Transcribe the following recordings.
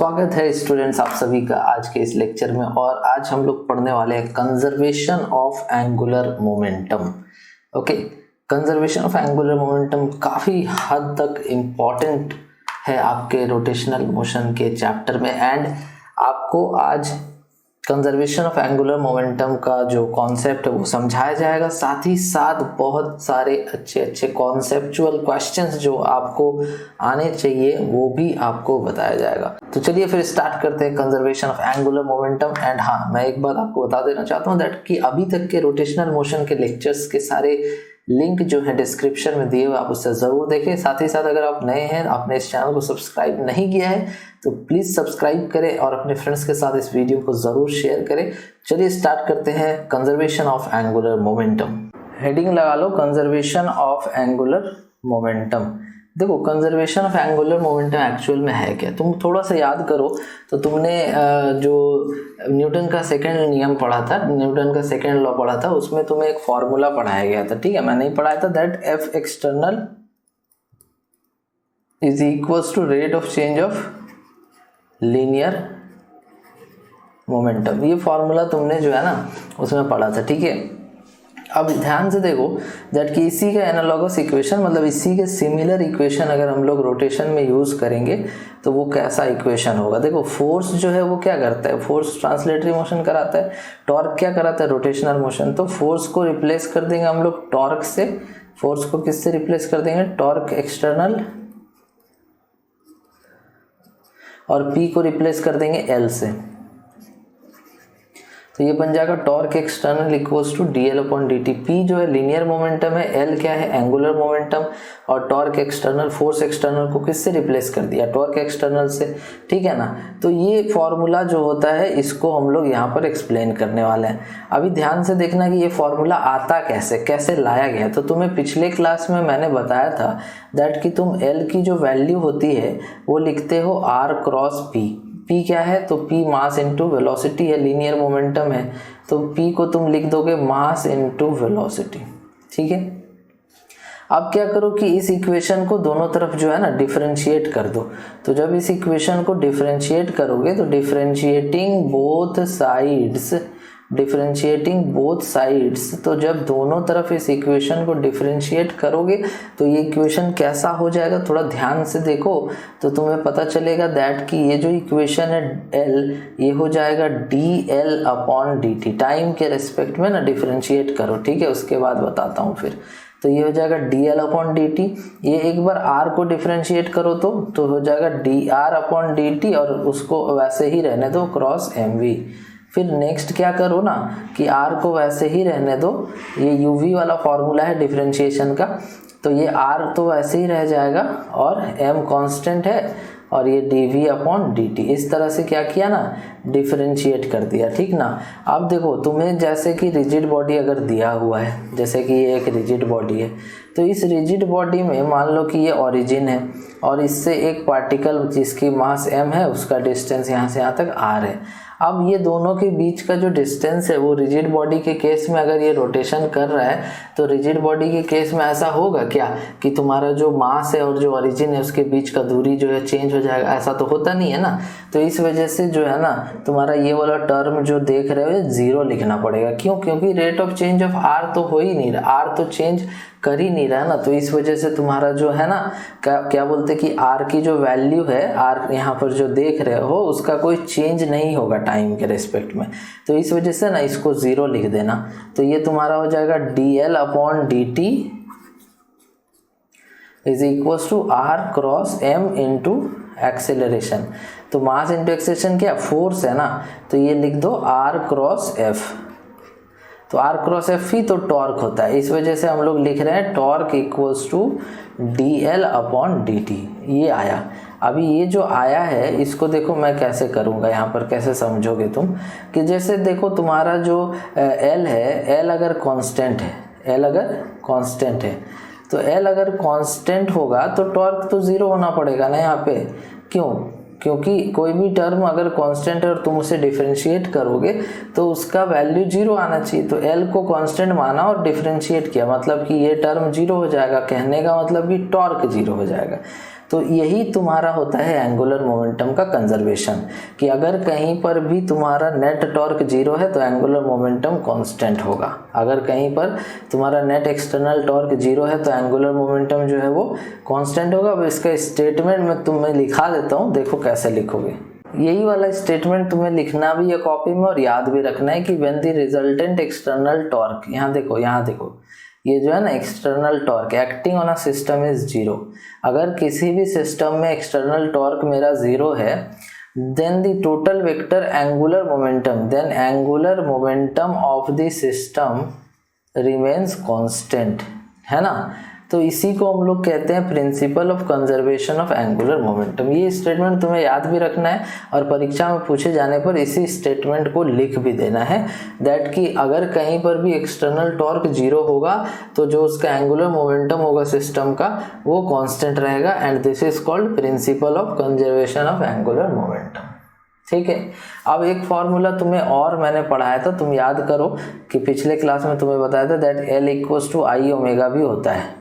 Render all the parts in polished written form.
स्वागत है स्टूडेंट्स आप सभी का आज के इस लेक्चर में। और आज हम लोग पढ़ने वाले हैं conservation of angular momentum. Okay, conservation of angular momentum काफ़ी हद तक इम्पॉर्टेंट है आपके रोटेशनल मोशन के चैप्टर में। एंड आपको आज कंजर्वेशन ऑफ एंगुलर मोमेंटम का जो कॉन्सेप्ट है वो समझाया जाएगा, साथ ही साथ बहुत सारे अच्छे कॉन्सेप्चुअल क्वेश्चंस जो आपको आने चाहिए वो भी आपको बताया जाएगा। तो चलिए फिर स्टार्ट करते हैं conservation of angular momentum. And हाँ, मैं एक बात आपको बता देना चाहता हूँ दैट कि अभी तक के रोटेशनल मोशन के लेक्चर्स के सारे लिंक जो है डिस्क्रिप्शन में दिए हुए, आप उससे ज़रूर देखें। साथ ही साथ अगर आप नए हैं, आपने इस चैनल को सब्सक्राइब नहीं किया है तो प्लीज़ सब्सक्राइब करें और अपने फ्रेंड्स के साथ इस वीडियो को ज़रूर शेयर करें। चलिए स्टार्ट करते हैं conservation of angular momentum. Heading लगा लो कंजर्वेशन ऑफ एंगुलर मोमेंटम। देखो, conservation of angular momentum actual में है क्या। तुम थोड़ा सा याद करो तो तुमने जो न्यूटन का सेकंड नियम पढ़ा था, न्यूटन का सेकंड लॉ पढ़ा था, उसमें तुम्हें एक फॉर्मूला पढ़ाया गया था। ठीक है, मैं नहीं पढ़ाया था that F external is equals to rate of change of linear momentum. ये फॉर्मूला तुमने जो है ना उसमें पढ़ा था। ठीक है, अब ध्यान से देखो दैट कि इसी का एनालॉगस इक्वेशन, मतलब इसी के सिमिलर इक्वेशन अगर हम लोग रोटेशन में यूज़ करेंगे तो वो कैसा इक्वेशन होगा। देखो, फोर्स जो है वो क्या करता है, फोर्स ट्रांसलेटरी मोशन कराता है, टॉर्क क्या कराता है, रोटेशनल मोशन। तो फोर्स को रिप्लेस कर देंगे हम लोग टॉर्क से। फोर्स को किससे रिप्लेस कर देंगे, टॉर्क एक्सटर्नल, और पी को रिप्लेस कर देंगे एल से। तो ये बन जाएगा torque external equals to D L upon D T. P जो है लीनियर मोमेंटम है, एल क्या है, एंगुलर मोमेंटम, और टॉर्क एक्सटर्नल, फोर्स एक्सटर्नल को किससे रिप्लेस कर दिया, टॉर्क एक्सटर्नल से। ठीक है ना। तो ये फॉर्मूला जो होता है इसको हम लोग यहाँ पर एक्सप्लेन करने वाले हैं। अभी ध्यान से देखना कि ये फॉर्मूला आता कैसे लाया गया। तो तुम्हें पिछले क्लास में मैंने बताया था दैट कि तुम एल की जो वैल्यू होती है वो लिखते हो आर क्रॉस पी। P क्या है, तो P मास इंटू वेलोसिटी है, लीनियर मोमेंटम है, तो P को तुम लिख दोगे मास इंटू वेलोसिटी। ठीक है, अब क्या करो कि इस इक्वेशन को दोनों तरफ जो है ना डिफरेंशिएट कर दो। तो जब इस इक्वेशन को डिफरेंशिएट करोगे तो डिफरेंशिएटिंग बोथ साइड्स, तो जब दोनों तरफ इस इक्वेशन को डिफरेंशिएट करोगे तो ये इक्वेशन कैसा हो जाएगा, थोड़ा ध्यान से देखो तो तुम्हें पता चलेगा दैट कि ये जो इक्वेशन है L, ये हो जाएगा D L upon D T. Time के रेस्पेक्ट में ना डिफरेंशिएट करो। ठीक है, उसके बाद बताता हूँ फिर। तो ये हो जाएगा D L upon D T. ये एक बार आर को डिफरेंशिएट करो तो हो जाएगा D R upon D T, और उसको वैसे ही रहने दो क्रॉस एम वी। फिर नेक्स्ट क्या करो ना कि r को वैसे ही रहने दो, ये uv वाला फॉर्मूला है डिफरेंशिएशन का, तो ये r तो वैसे ही रह जाएगा और m कांस्टेंट है, और ये dv अपॉन dt। इस तरह से क्या किया ना, डिफरेंशिएट कर दिया। ठीक ना। अब देखो, तुम्हें जैसे कि रिजिड बॉडी अगर दिया हुआ है, जैसे कि ये एक रिजिड बॉडी है, तो इस रिजिड बॉडी में मान लो कि ये ओरिजिन है और इससे एक पार्टिकल जिसकी मास m है उसका डिस्टेंस यहाँ से यहाँ तक r है। अब ये दोनों के बीच का जो डिस्टेंस है वो रिजिड बॉडी के केस में अगर ये रोटेशन कर रहा है तो रिजिड बॉडी के केस में ऐसा होगा क्या कि तुम्हारा जो मास है और जो ओरिजिन है उसके बीच का दूरी जो है चेंज हो जाएगा, ऐसा तो होता नहीं है ना। तो इस वजह से जो है ना तुम्हारा ये वाला टर्म जो देख रहे हो जीरो लिखना पड़ेगा। क्यों, क्योंकि rate of change of R तो हो ही नहीं रहा, आर तो चेंज कर ही नहीं रहा ना। तो इस वजह से तुम्हारा जो है ना क्या बोलते कि आर की जो वैल्यू है, आर यहाँ पर जो देख रहे हो उसका कोई चेंज नहीं होगा टाइम के रेस्पेक्ट में। तो इस वजह से ना इसको जीरो लिख देना। तो ये तुम्हारा हो जाएगा D L upon D T is equals to R cross M into acceleration. तो मास इंटू एक्सेलरेशन क्या, फोर्स है ना, तो ये लिख दो आर क्रॉस एफ। तो आर क्रॉस एफ ही तो टॉर्क होता है, इस वजह से हम लोग लिख रहे हैं torque equals to D L upon D T. ये आया। अभी ये जो आया है इसको देखो मैं कैसे करूँगा, यहाँ पर कैसे समझोगे तुम कि जैसे देखो तुम्हारा जो एल है, एल अगर कांस्टेंट है, तो एल अगर कांस्टेंट होगा तो टॉर्क तो ज़ीरो होना पड़ेगा ना यहाँ पे। क्यों, क्योंकि कोई भी टर्म अगर कांस्टेंट है और तुम उसे डिफरेंशिएट करोगे तो उसका वैल्यू जीरो आना चाहिए। तो एल को कांस्टेंट माना और डिफरेंशिएट किया, मतलब कि ये टर्म जीरो हो जाएगा। कहने का मतलब कि टॉर्क जीरो हो जाएगा। तो यही तुम्हारा होता है एंगुलर मोमेंटम का कंजर्वेशन, कि अगर कहीं पर भी तुम्हारा नेट टॉर्क 0 है तो एंगुलर मोमेंटम कांस्टेंट होगा, अगर कहीं पर तुम्हारा नेट एक्सटर्नल टॉर्क 0 है तो एंगुलर मोमेंटम जो है वो कांस्टेंट होगा। अब इसका स्टेटमेंट मैं तुम्हें लिखा देता हूँ, देखो कैसे लिखोगे। यही वाला स्टेटमेंट तुम्हें लिखना भी है कॉपी में और याद भी रखना है कि when the resultant external torque, यहाँ देखो ये जो है ना external torque acting on a system is 0, अगर किसी भी सिस्टम में एक्सटर्नल टॉर्क मेरा 0 है, then the total vector angular momentum, then angular momentum of the system remains constant, है ना। तो इसी को हम लोग कहते हैं principle of conservation of angular momentum. ये स्टेटमेंट तुम्हें याद भी रखना है और परीक्षा में पूछे जाने पर इसी स्टेटमेंट को लिख भी देना है, दैट कि अगर कहीं पर भी एक्सटर्नल टॉर्क 0 होगा तो जो उसका एंगुलर मोमेंटम होगा सिस्टम का वो कांस्टेंट रहेगा, and this is called principal of conservation of angular momentum. ठीक है। अब एक फॉर्मूला तुम्हें और मैंने पढ़ाया था, तुम याद करो कि पिछले क्लास में तुम्हें बताया था that L equals to I omega भी होता है।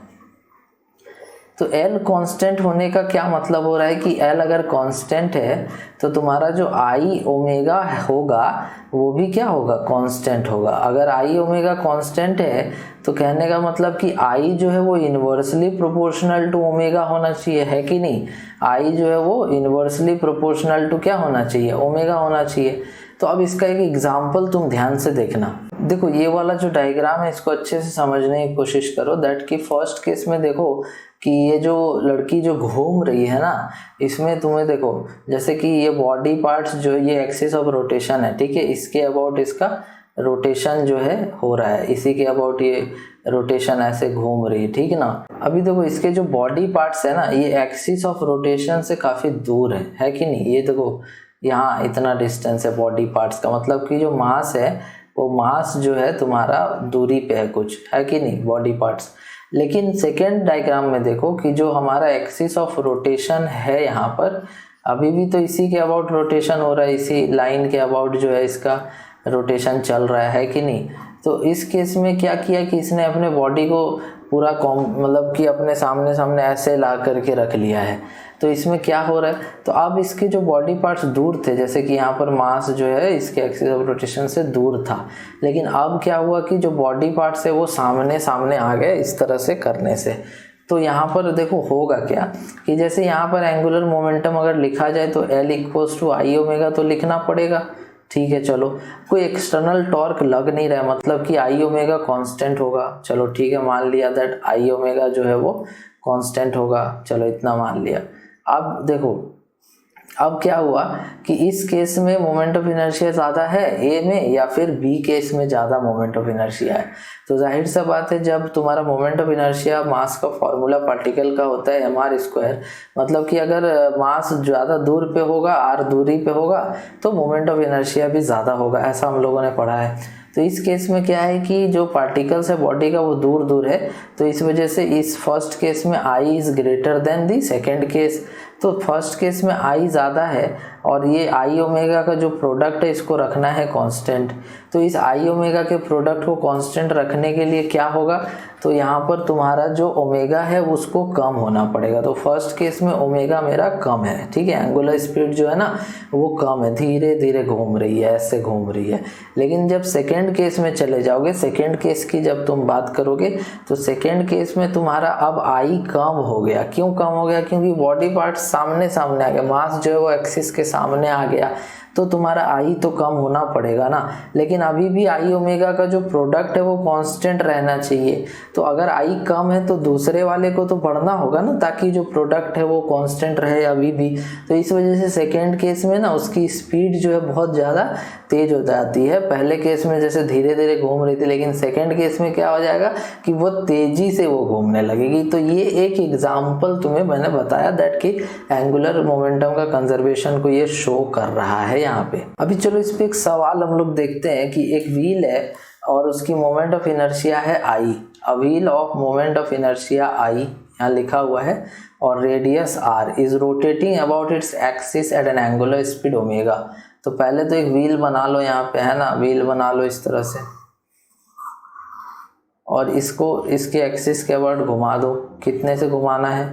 तो L कांस्टेंट होने का क्या मतलब हो रहा है कि L अगर कांस्टेंट है तो तुम्हारा जो आई ओमेगा होगा वो भी क्या होगा, कांस्टेंट होगा। अगर आई ओमेगा कांस्टेंट है तो कहने का मतलब कि आई जो है वो इन्वर्सली प्रोपोर्शनल टू ओमेगा होना चाहिए, है कि नहीं। आई जो है वो इन्वर्सली प्रोपोर्शनल टू क्या होना चाहिए, ओमेगा होना चाहिए। तो अब इसका एक एग्जाम्पल तुम ध्यान से देखना। देखो ये वाला जो डायग्राम है इसको अच्छे से समझने की कोशिश करो, दैट कि फर्स्ट केस में देखो कि ये जो लड़की जो घूम रही है ना, इसमें तुम्हें देखो जैसे कि ये बॉडी पार्ट्स जो ये एक्सिस ऑफ रोटेशन है, ठीक है, इसके अबाउट इसका रोटेशन जो है हो रहा है, इसी के अबाउट ये रोटेशन ऐसे घूम रही है, ठीक है ना। अभी देखो इसके जो बॉडी पार्ट्स है ना ये एक्सिस ऑफ रोटेशन से काफ़ी दूर है कि नहीं। ये देखो यहाँ इतना डिस्टेंस है बॉडी पार्ट्स का, मतलब कि जो मास है वो मास जो है तुम्हारा दूरी पे है कुछ, है कि नहीं, बॉडी पार्ट्स। लेकिन सेकेंड डायग्राम में देखो कि जो हमारा एक्सिस ऑफ रोटेशन है यहाँ पर अभी भी तो इसी के अबाउट रोटेशन हो रहा है, इसी लाइन के अबाउट जो है इसका रोटेशन चल रहा है कि नहीं। तो इस केस में क्या किया कि इसने अपने बॉडी को पूरा मतलब कि अपने सामने सामने ऐसे ला करके रख लिया है। तो इसमें क्या हो रहा है, तो अब इसके जो बॉडी पार्ट्स दूर थे, जैसे कि यहाँ पर मास जो है इसके एक्सिस ऑफ रोटेशन से दूर था, लेकिन अब क्या हुआ कि जो बॉडी पार्ट्स है वो सामने सामने आ गए इस तरह से करने से। तो यहाँ पर देखो होगा क्या कि जैसे यहाँ पर एंगुलर मोमेंटम अगर लिखा जाए तो L equals to I omega तो लिखना पड़ेगा, ठीक है। चलो कोई एक्सटर्नल टॉर्क लग नहीं रहा है, मतलब कि आई ओमेगा कांस्टेंट होगा, चलो ठीक है, मान लिया दैट आई ओमेगा जो है वो कांस्टेंट होगा, चलो इतना मान लिया। अब देखो अब क्या हुआ कि इस केस में मोमेंट ऑफ इनर्शिया ज़्यादा है ए में या फिर बी केस में ज़्यादा मोमेंट ऑफ इनर्शिया है। तो जाहिर सा बात है जब तुम्हारा मोमेंट ऑफ इनर्शिया मास का फॉर्मूला पार्टिकल का होता है mr², मतलब कि अगर मास ज़्यादा दूर पे होगा r दूरी पे होगा तो मोमेंट ऑफ इनर्शिया भी ज़्यादा होगा, ऐसा हम लोगों ने पढ़ा है। तो इस केस में क्या है कि जो पार्टिकल्स है बॉडी का वो दूर दूर है, तो इस वजह से इस फर्स्ट केस में I is greater than the second case. तो फर्स्ट केस में I ज़्यादा है और ये आई ओमेगा का जो प्रोडक्ट है इसको रखना है कांस्टेंट। तो इस आई ओमेगा के प्रोडक्ट को कांस्टेंट रखने के लिए क्या होगा, तो यहाँ पर तुम्हारा जो ओमेगा है उसको कम होना पड़ेगा। तो फर्स्ट केस में ओमेगा मेरा कम है, ठीक है, एंगुलर स्पीड जो है ना वो कम है, धीरे धीरे घूम रही है, ऐसे घूम रही है। लेकिन जब सेकेंड केस में चले जाओगे, सेकेंड केस की जब तुम बात करोगे तो सेकेंड केस में तुम्हारा अब आई कम हो गया। क्यों कम हो गया, क्योंकि बॉडी पार्ट सामने सामने आ गया, मास जो है वो एक्सिस के सामने आ गया, तो तुम्हारा आई तो कम होना पड़ेगा ना। लेकिन अभी भी आई ओमेगा का जो प्रोडक्ट है वो कांस्टेंट रहना चाहिए। तो अगर आई कम है तो दूसरे वाले को तो बढ़ना होगा ना, ताकि जो प्रोडक्ट है वो कांस्टेंट रहे अभी भी। तो इस वजह से सेकेंड केस में ना उसकी स्पीड जो है बहुत ज़्यादा तेज हो जाती है। पहले केस में जैसे धीरे धीरे घूम रही थी, लेकिन सेकेंड केस में क्या हो जाएगा कि वो तेजी से वो घूमने लगेगी। तो ये एक एग्जाम्पल तुम्हें मैंने बताया दैट कि एंगुलर मोमेंटम का कंजर्वेशन को ये शो कर रहा है यहाँ पे। अभी चलो इस पे एक सवाल हम लोग देखते हैं कि एक व्हील है और उसकी मोमेंट ऑफ इनर्शिया है I, a wheel of moment of inertia I यहाँ लिखा हुआ है, और radius R is rotating about its axis at an angular speed omega. तो पहले तो एक व्हील बना लो यहाँ पे, है ना, व्हील बना लो इस तरह से और इसको इसके एक्सिस के अबाउट घुमा दो। कितने से घुमाना है,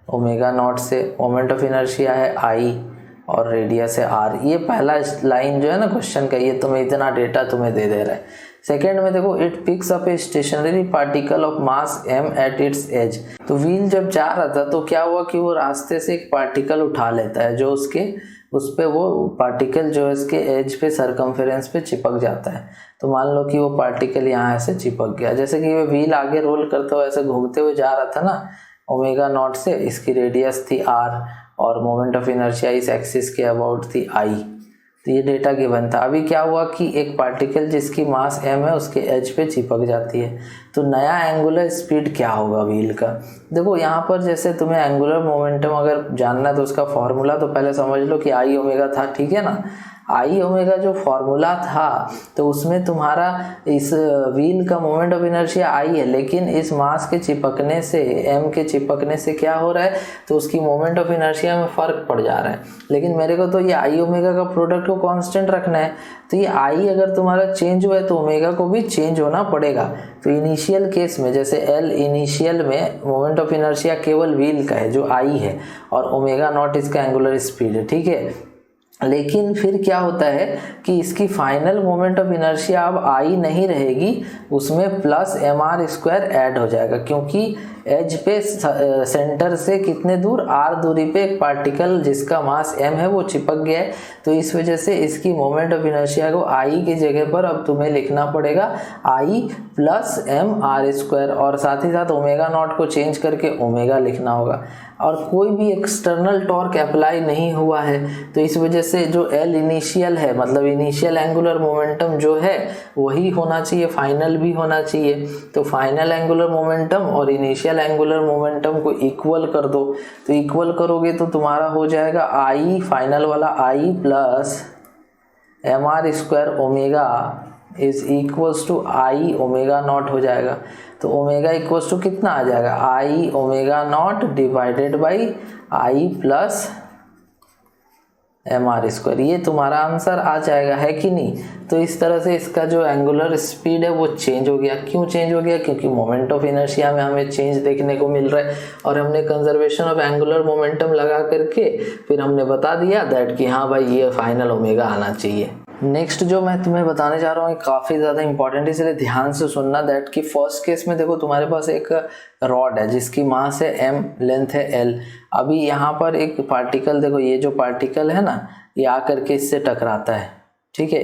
ओमेगा नॉट से, मोमेंट ऑफ इनर्शिया है आई और रेडियस है आर। ये पहला लाइन जो है ना क्वेश्चन का, ये तुम्हें इतना डेटा तुम्हें दे दे रहा है। सेकेंड में देखो, it picks up a stationary particle of mass m at its edge. तो व्हील जब जा रहा था तो क्या हुआ कि वो रास्ते से एक पार्टिकल उठा लेता है जो उसके उस पे वो पार्टिकल जो है इसके एज पे सरकमफेरेंस पे चिपक जाता है। तो मान लो कि वो पार्टिकल यहाँ ऐसे चिपक गया, जैसे कि वो व्हील आगे रोल करते हुए ऐसे घूमते हुए जा रहा था ना ओमेगा नॉट से, इसकी रेडियस थी आर और मोमेंट ऑफ इनर्शिया इस एक्सिस के अबाउट थी आई। तो ये डेटा गिवन था। अभी क्या हुआ कि एक पार्टिकल जिसकी मास m है उसके एज पे चिपक जाती है, तो नया एंगुलर स्पीड क्या होगा व्हील का। देखो यहाँ पर जैसे तुम्हें एंगुलर मोमेंटम अगर जानना है तो उसका फॉर्मूला तो पहले समझ लो कि आई ओमेगा था, ठीक है ना। आई ओमेगा जो फॉर्मूला था तो उसमें तुम्हारा इस व्हील का मोमेंट ऑफ इनर्शिया आई है, लेकिन इस मास के चिपकने से m के चिपकने से क्या हो रहा है, तो उसकी मोमेंट ऑफ इनर्शिया में फ़र्क पड़ जा रहा है। लेकिन मेरे को तो ये आई ओमेगा का प्रोडक्ट को कांस्टेंट रखना है, तो ये आई अगर तुम्हारा चेंज हुआ है तो ओमेगा को भी चेंज होना पड़ेगा। तो इनिशियल केस में जैसे एल इनिशियल में मोमेंट ऑफ इनर्शिया केवल व्हील का है जो आई है और ओमेगा नॉट इसका एंगुलर स्पीड है, ठीक है। लेकिन फिर क्या होता है कि इसकी फाइनल मोमेंट ऑफ इनर्शिया अब आई नहीं रहेगी, उसमें प्लस mr² ऐड हो जाएगा, क्योंकि एज पे सेंटर से कितने दूर r दूरी पे एक पार्टिकल जिसका मास m है वो चिपक गया है। तो इस वजह से इसकी मोमेंट ऑफ इनर्शिया को i की जगह पर अब तुम्हें लिखना पड़ेगा i प्लस mr², और साथ ही साथ ओमेगा नॉट को चेंज करके ओमेगा लिखना होगा। और कोई भी एक्सटर्नल टॉर्क अप्लाई नहीं हुआ है, तो इस वजह से जो L इनिशियल है मतलब इनिशियल एंगुलर मोमेंटम जो है वही होना चाहिए, फाइनल भी होना चाहिए। तो फाइनल एंगुलर मोमेंटम और इनिशियल एंगुलर मोमेंटम को इक्वल कर दो, तो इक्वल करोगे तो तुम्हारा हो जाएगा I फाइनल वाला I plus mr² omega is equals to I omega naught हो जाएगा। तो ओमेगा इक्वल्स टू कितना आ जाएगा, I omega not divided by I plus mr²। ये तुम्हारा आंसर आ जाएगा, है कि नहीं। तो इस तरह से इसका जो एंगुलर स्पीड है वो चेंज हो गया। क्यों चेंज हो गया, क्योंकि मोमेंट ऑफ इनर्शिया में हमें चेंज देखने को मिल रहा है और हमने कंजर्वेशन ऑफ एंगुलर मोमेंटम लगा करके फिर हमने बता दिया दैट कि हाँ भाई ये फाइनल ओमेगा आना चाहिए। नेक्स्ट जो मैं तुम्हें बताने जा रहा हूँ काफ़ी ज़्यादा इंपॉर्टेंट है, इसलिए ध्यान से सुनना। दैट कि फर्स्ट केस में देखो तुम्हारे पास एक रॉड है जिसकी मास है m, लेंथ है l। अभी यहाँ पर एक पार्टिकल, देखो ये जो पार्टिकल है ना ये आकर के इससे टकराता है, ठीक है,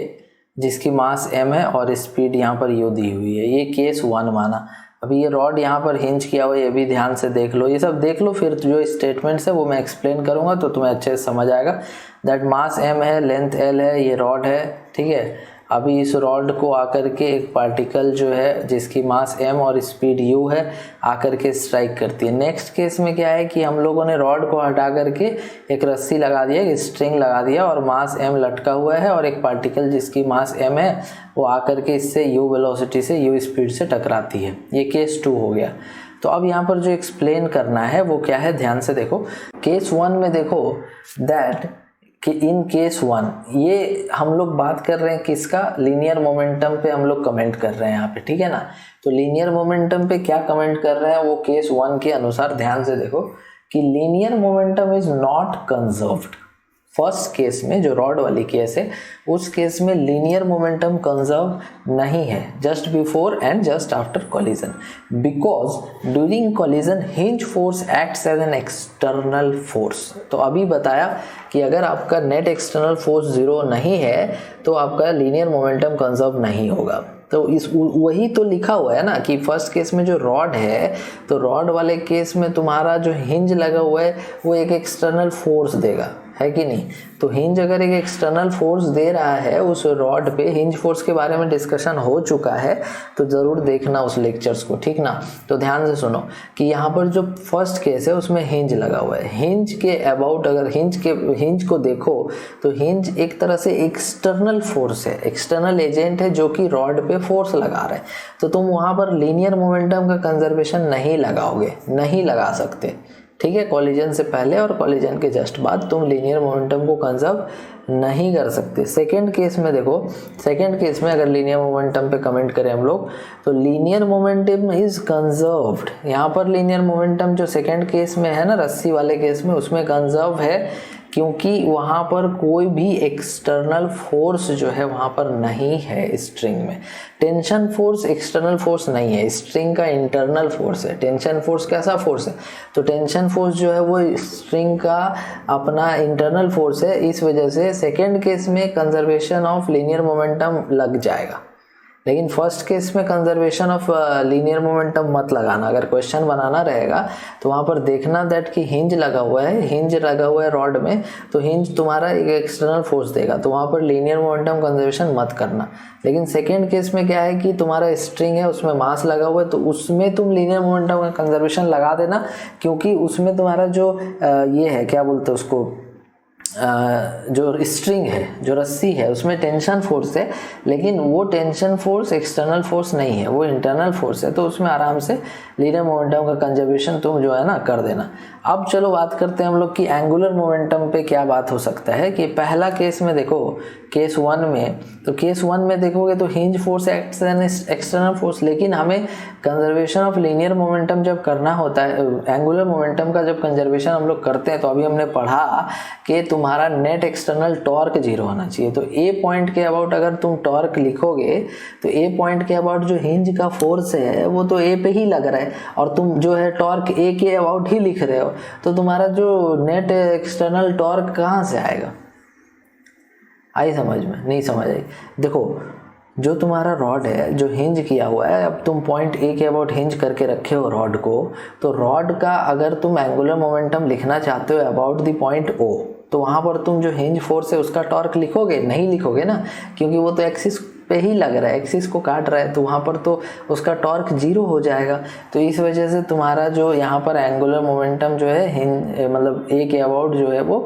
जिसकी मास m है और स्पीड यहाँ पर u दी हुई है। ये केस 1 माना। अभी ये रॉड यहाँ पर हिंज किया हुआ है, ये भी ध्यान से देख लो, ये सब देख लो, फिर जो स्टेटमेंट्स है वो मैं एक्सप्लेन करूँगा तो तुम्हें अच्छे से समझ आएगा। दैट मास m है, लेंथ l है, ये रॉड है, ठीक है। अभी इस रॉड को आकर के एक पार्टिकल जो है जिसकी मास m और स्पीड u है आकर के स्ट्राइक करती है। नेक्स्ट केस में क्या है कि हम लोगों ने रॉड को हटा करके एक रस्सी लगा दिया, एक स्ट्रिंग लगा दिया और मास m लटका हुआ है और एक पार्टिकल जिसकी मास m है वो आकर के इससे u वेलोसिटी से u स्पीड से टकराती है। ये केस 2 हो गया। तो अब यहाँ पर जो एक्सप्लेन करना है वो क्या है, ध्यान से देखो। केस 1 में देखो दैट कि इन केस 1 ये हम लोग बात कर रहे हैं किसका, लीनियर मोमेंटम पे हम लोग कमेंट कर रहे हैं यहाँ पे, ठीक है ना। तो लीनियर मोमेंटम पे क्या कमेंट कर रहे हैं वो केस 1 के अनुसार ध्यान से देखो कि linear momentum is not conserved. First case में जो रॉड वाली केस है उस केस में लीनियर मोमेंटम कंजर्व नहीं है just before and just after collision, because during collision hinge force acts as an external force. तो अभी बताया कि अगर आपका नेट एक्सटर्नल फोर्स 0 नहीं है तो आपका लीनियर मोमेंटम कंजर्व नहीं होगा। तो इस वही तो लिखा हुआ है ना कि फर्स्ट केस में जो रॉड है तो रॉड वाले केस में तुम्हारा जो हिंज लगा हुआ है वो एक एक्सटर्नल फोर्स देगा, है कि नहीं। तो हिंज अगर एक एक्सटर्नल फोर्स दे रहा है उस रॉड पे, हिंज फोर्स के बारे में डिस्कशन हो चुका है तो ज़रूर देखना उस लेक्चर्स को, ठीक ना। तो ध्यान से सुनो कि यहाँ पर जो फर्स्ट केस है उसमें हिंज लगा हुआ है। हिंज के अबाउट अगर हिंज को देखो तो हिंज एक तरह से एक्सटर्नल फोर्स है, एक्सटर्नल एजेंट है जो कि रॉड पे फोर्स लगा रहे हैं। तो तुम वहाँ पर लीनियर मोमेंटम का कंजर्वेशन नहीं लगाओगे, नहीं लगा सकते, ठीक है। कॉलिजन से पहले और कॉलिजन के जस्ट बाद तुम लीनियर मोमेंटम को कंजर्व नहीं कर सकते। सेकेंड केस में देखो, सेकेंड केस में अगर लीनियर मोमेंटम पे कमेंट करें हम लोग तो लीनियर मोमेंटम इज कंजर्व्ड। यहाँ पर लीनियर मोमेंटम जो सेकेंड केस में है ना, रस्सी वाले केस में, उसमें कंजर्व है क्योंकि वहाँ पर कोई भी एक्सटर्नल फोर्स जो है वहाँ पर नहीं है। स्ट्रिंग में टेंशन फोर्स एक्सटर्नल फोर्स नहीं है, स्ट्रिंग का इंटरनल फोर्स है। टेंशन फोर्स कैसा फोर्स है? तो टेंशन फोर्स जो है वो स्ट्रिंग का अपना इंटरनल फोर्स है। इस वजह से सेकेंड केस में कंजर्वेशन ऑफ लीनियर मोमेंटम लग जाएगा, लेकिन फर्स्ट केस में कंजर्वेशन ऑफ लीनियर मोमेंटम मत लगाना। अगर क्वेश्चन बनाना रहेगा तो वहाँ पर देखना दैट कि हिंज लगा हुआ है, हिंज लगा हुआ है रॉड में, तो हिंज तुम्हारा एक एक्सटर्नल फोर्स देगा, तो वहाँ पर लीनियर मोमेंटम कंजर्वेशन मत करना। लेकिन सेकेंड केस में क्या है कि तुम्हारा स्ट्रिंग है, उसमें मास लगा हुआ है, तो उसमें तुम लीनियर मोमेंटम का कंजर्वेशन लगा देना, क्योंकि उसमें तुम्हारा जो ये है, क्या बोलते हैं उसको, जो स्ट्रिंग है, जो रस्सी है, उसमें टेंशन फोर्स है, लेकिन वो टेंशन फोर्स एक्सटर्नल फोर्स नहीं है, वो इंटरनल फोर्स है। तो उसमें आराम से लीनियर मोमेंटम का कंजर्वेशन तुम जो है ना कर देना। अब चलो बात करते हैं हम लोग कि एंगुलर मोमेंटम पे क्या बात हो सकता है। कि पहला केस में देखो, केस 1 में, तो केस 1 में देखोगे तो hinge force acts N external force, लेकिन हमें कंजर्वेशन ऑफ लीनियर मोमेंटम जब करना होता है, एंगुलर मोमेंटम का जब कंजर्वेशन हम लोग करते हैं, तो अभी हमने पढ़ा कि तुम्हारा नेट एक्सटर्नल टॉर्क 0 होना चाहिए। तो ए पॉइंट के अबाउट अगर तुम टॉर्क लिखोगे तो ए पॉइंट के अबाउट जो हिंज का फोर्स है वो तो ए पे ही लग रहा है, और तुम जो है टॉर्क ए के अबाउट ही लिख रहे हो, तो तुम्हारा जो नेट एक्सटर्नल टॉर्क कहाँ से आएगा? आई समझ में? नहीं समझ आई? देखो, जो तुम्हारा रॉड है जो हिंज किया हुआ है, अब तुम पॉइंट ए के अबाउट हिंज करके रखे हो रॉड को, तो रॉड का अगर तुम एंगुलर मोमेंटम लिखना चाहते हो अबाउट द पॉइंट ओ, तो वहाँ पर तुम जो हिंज फोर्स है उसका टॉर्क लिखोगे? नहीं लिखोगे ना, क्योंकि वो तो एक्सिस पे ही लग रहा है, एक्सिस को काट रहा है, तो वहाँ पर तो उसका टॉर्क 0 हो जाएगा। तो इस वजह से तुम्हारा जो यहाँ पर एंगुलर मोमेंटम जो है हिंज मतलब ए के अबाउट जो है वो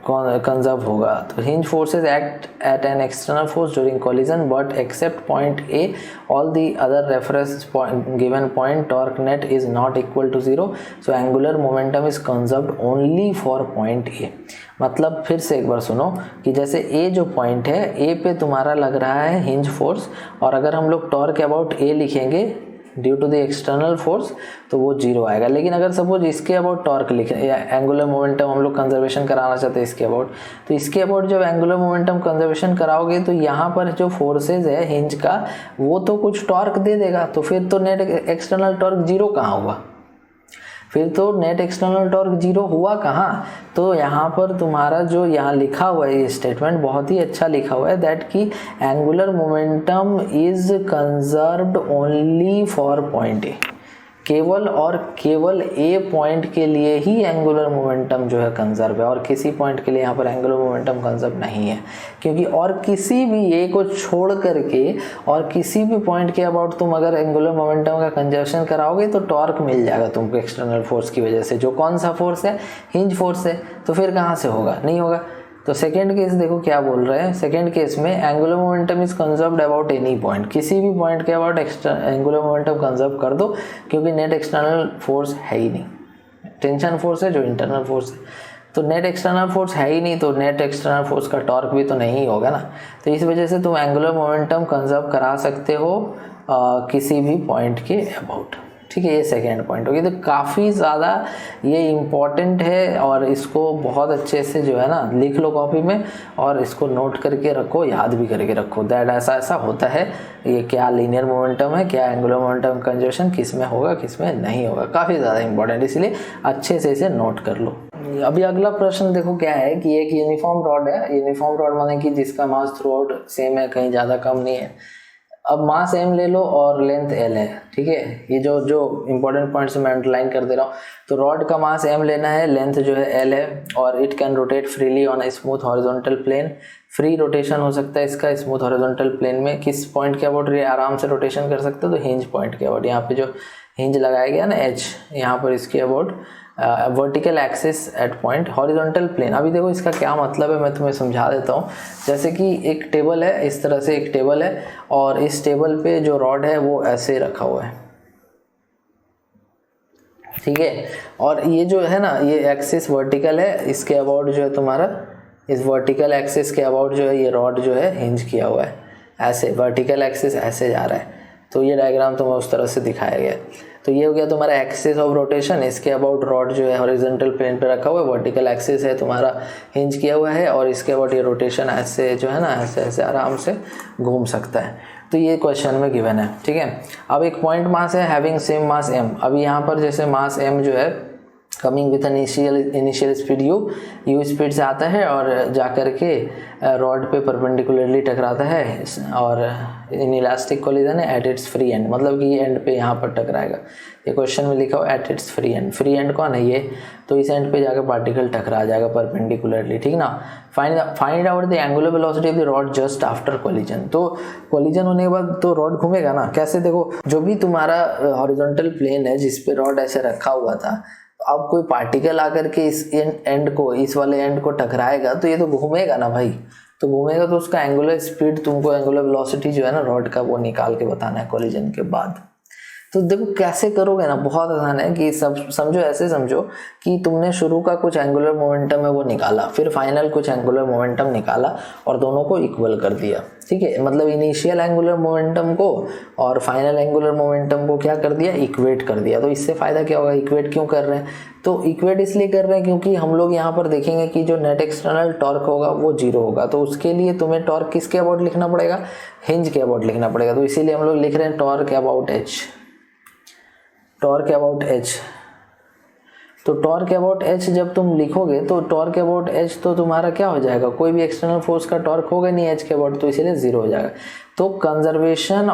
कंजर्व होगा। तो hinge forces act at an external force during collision but except point A all the other reference given point torque net is not equal to 0, so angular momentum is conserved only for point A. मतलब फिर से एक बार सुनो कि जैसे ए जो point है, ए पे तुम्हारा लग रहा है हिंज फोर्स, और अगर हम लोग टॉर्क अबाउट ए लिखेंगे due to the external force तो वो 0 आएगा। लेकिन अगर सपोज इसके अबाउट टॉर्क लिखे या एंगुलर मोमेंटम हम लोग कंजर्वेशन कराना चाहते हैं इसके अबाउट, तो इसके अबाउट जब एंगुलर मोमेंटम कंजर्वेशन कराओगे तो यहाँ पर जो फोर्सेज है हिंज का वो तो कुछ टॉर्क दे देगा, तो फिर तो नेट एक्सटर्नल टॉर्क 0 कहाँ हुआ? फिर तो नेट एक्सटर्नल टॉर्क 0 हुआ कहाँ? तो यहाँ पर तुम्हारा जो यहाँ लिखा हुआ है ये स्टेटमेंट बहुत ही अच्छा लिखा हुआ है दैट कि angular momentum is conserved only for point ए। केवल और केवल ए पॉइंट के लिए ही एंगुलर मोमेंटम जो है कंजर्व है, और किसी पॉइंट के लिए यहाँ पर एंगुलर मोमेंटम कंजर्व नहीं है, क्योंकि और किसी भी ए को छोड़ करके और किसी भी पॉइंट के अबाउट तुम अगर एंगुलर मोमेंटम का कंजर्वेशन कराओगे तो टॉर्क मिल जाएगा तुमको एक्सटर्नल फोर्स की वजह से, जो कौन सा फोर्स है? हिंज फोर्स है। तो फिर कहाँ से होगा? नहीं होगा। तो सेकेंड केस देखो क्या बोल रहे हैं। सेकेंड केस में angular momentum is conserved about any point, किसी भी पॉइंट के अबाउट एंगुलर मोमेंटम कंजर्व कर दो, क्योंकि नेट एक्सटर्नल फोर्स है ही नहीं, टेंशन फोर्स है जो इंटरनल फोर्स है, तो नेट एक्सटर्नल फोर्स है ही नहीं, तो नेट एक्सटर्नल फोर्स का टॉर्क भी तो नहीं होगा ना। तो इस वजह से तुम एंगुलर मोमेंटम कंजर्व करा सकते हो किसी भी पॉइंट के अबाउट। ठीक है, ये सेकेंड पॉइंट होगी। तो काफ़ी ज़्यादा ये इम्पॉर्टेंट है, और इसको बहुत अच्छे से जो है ना लिख लो कॉपी में, और इसको नोट करके रखो, याद भी करके रखो दैट ऐसा ऐसा होता है, ये क्या लीनियर मोमेंटम है, क्या एंगुलर मोमेंटम कंजर्वेशन किस में होगा किस में नहीं होगा। काफ़ी ज़्यादा इंपॉर्टेंट, इसलिए अच्छे से इसे नोट कर लो। अभी अगला प्रश्न देखो क्या है कि एक यूनिफॉर्म रॉड है, यूनिफॉर्म रॉड माने कि जिसका मास थ्रू आउट सेम है, कहीं ज़्यादा कम नहीं है। अब मास m ले लो और लेंथ l है। ठीक है, ये जो इंपॉर्टेंट पॉइंट्स मैं अंडरलाइन कर दे रहा हूँ। तो रॉड का मास m लेना है, लेंथ जो है l है, और it can rotate freely on a smooth horizontal plane. Free rotation हो सकता है इसका स्मूथ हॉरिजॉन्टल प्लेन में। किस पॉइंट के अबाउट ये आराम से रोटेशन कर सकते हो? तो हिंज पॉइंट के अबाउट। यहाँ पे जो हिंज लगाया गया ना h, यहाँ पर इसके about vertical axis at point horizontal plane. अभी देखो इसका क्या मतलब है, मैं तुम्हें समझा देता हूँ। जैसे कि एक टेबल है, इस तरह से एक टेबल है, और इस टेबल पे जो रॉड है वो ऐसे रखा हुआ है। ठीक है, और ये जो है ना ये एक्सिस वर्टिकल है, इसके अबाउट जो है तुम्हारा इस वर्टिकल एक्सिस के अबाउट जो है ये रॉड जो है हिंज किया हुआ है, ऐसे वर्टिकल एक्सिस ऐसे जा रहा है। तो ये डायग्राम तुम्हें उस तरह से दिखाया गया है। तो ये हो गया तुम्हारा एक्सिस ऑफ रोटेशन, इसके अबाउट रॉड जो है हॉरिजॉन्टल प्लेन पे रखा हुआ है, वर्टिकल एक्सिस है तुम्हारा हिंज किया हुआ है, और इसके अबाउट ये रोटेशन ऐसे जो है ना ऐसे ऐसे आराम से घूम सकता है। तो ये क्वेश्चन में गिवन है, ठीक है। अब एक पॉइंट मास है हैविंग सेम मास m। अभी यहाँ पर जैसे मास m जो है coming with initial speed u speed से आता है और जाकर के रॉड पे परपेंडिकुलरली टकराता है, और इन इलास्टिक कोलिजन है एट इट्स फ्री एंड, मतलब कि ये एंड पे यहाँ पर टकराएगा। ये क्वेश्चन में लिखा हुआ at its free and, free and कौन है ये, तो इस एंड पे जाकर पार्टिकल टकरा जाएगा परपेंडिकुलरली, ठीक ना। Find out the angular velocity of the rod just after collision. तो कोलिजन होने के बाद तो रॉड घूमेगा ना, कैसे, देखो जो भी तुम्हारा हॉरिजॉन्टल प्लेन है जिस पे रॉड ऐसे रखा हुआ था, अब कोई पार्टिकल आकर के इस एंड को, इस वाले एंड को टकराएगा तो ये तो घूमेगा ना भाई, तो घूमेगा तो उसका एंगुलर स्पीड, तुमको एंगुलर वेलोसिटी जो है ना रॉड का वो निकाल के बताना है कोलिजन के बाद। तो देखो कैसे करोगे ना, बहुत आसान है कि सब समझो, ऐसे समझो कि तुमने शुरू का कुछ एंगुलर मोमेंटम है वो निकाला, फिर फाइनल कुछ एंगुलर मोमेंटम निकाला और दोनों को इक्वल कर दिया, ठीक है। मतलब इनिशियल एंगुलर मोमेंटम को और फाइनल एंगुलर मोमेंटम को क्या कर दिया, इक्वेट कर दिया। तो इससे फायदा क्या होगा, इक्वेट क्यों कर रहे हैं, तो इक्वेट इसलिए कर रहे हैं क्योंकि हम लोग यहाँ पर देखेंगे कि जो नेट एक्सटर्नल टॉर्क होगा वो जीरो होगा, तो उसके लिए तुम्हें टॉर्क किसके अबाउट लिखना पड़ेगा, हिंज के अबाउट लिखना पड़ेगा। तो इसीलिए हम लोग लिख रहे हैं torque about H, torque about H. तो टॉर्क अबाउट एच जब तुम लिखोगे तो टॉर्क अबाउट एच तो तुम्हारा क्या हो जाएगा, कोई भी एक्सटर्नल फोर्स का टॉर्क होगा नहीं एच के अबाउट, तो इसीलिए जीरो हो जाएगा। तो कंजर्वेशन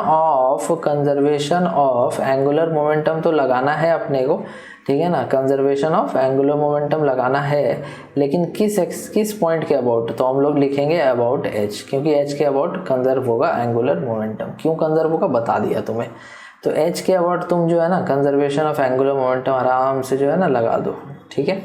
ऑफ एंगुलर मोमेंटम तो लगाना है अपने को, ठीक है ना, कंजर्वेशन ऑफ एंगुलर मोमेंटम लगाना है, लेकिन किस पॉइंट के अबाउट, तो हम लोग लिखेंगे अबाउट एच, क्योंकि एच के अबाउट कंजर्व होगा एंगुलर मोमेंटम। क्यों कंजर्व होगा बता दिया तुम्हें। तो एच के अबाउट तुम जो है ना कंजर्वेशन ऑफ एंगुलर मोमेंटम आराम से जो है ना लगा दो, ठीक है।